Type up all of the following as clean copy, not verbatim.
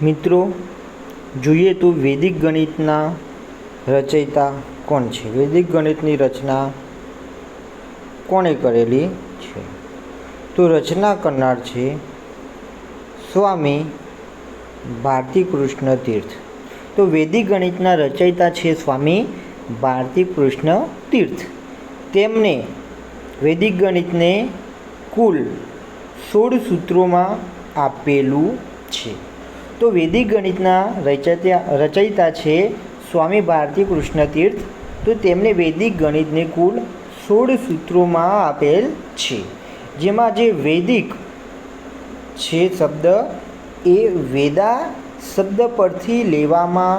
મિત્રો જોઈએ તો વૈદિક ગણિતના રચયિતા કોણ છે? વૈદિક ગણિતની રચના કોણે કરેલી છે? તો રચના કરનાર છે સ્વામી ભારતીકૃષ્ણ તીર્થ. તો વૈદિક ગણિતના રચયિતા છે સ્વામી ભારતીકૃષ્ણ તીર્થ. તેમણે વૈદિક ગણિતને કુલ 16 સૂત્રોમાં આપેલું છે. તો વૈદિક ગણિતના રચયિતા છે સ્વામી ભારતીકૃષ્ણ તીર્થ. તો તેમણે વૈદિક ગણિતને કુલ 16 સૂત્રોમાં આપેલ છે. જેમાં જે વૈદિક છે શબ્દ એ વેદા શબ્દ પરથી લેવામાં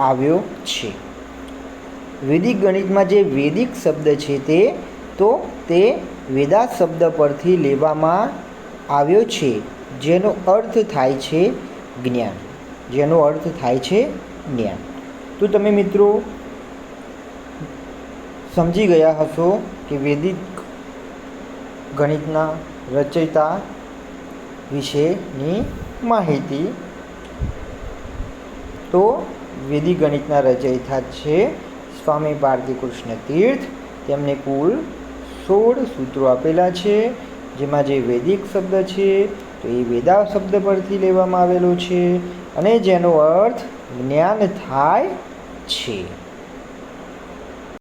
આવ્યો છે. વૈદિક ગણિતમાં જે વૈદિક શબ્દ છે તે વેદા શબ્દ પરથી લેવામાં આવ્યો છે, જેનો અર્થ થાય છે જ્ઞાન. જેનો અર્થ થાય છે જ્ઞાન. તો તમે મિત્રો સમજી ગયા હશો કે વૈદિક ગણિતના રચયિતા વિશેની માહિતી. તો વૈદિક ગણિતના રચયિતા છે સ્વામી ભારતીકૃષ્ણ તીર્થ. તેમને કુલ 16 સૂત્રો આપેલા છે, જેમાં જે વૈદિક શબ્દ છે તો એ વેદા શબ્દ પરથી લેવામાં આવેલો છે અને જેનો અર્થ જ્ઞાન થાય છે.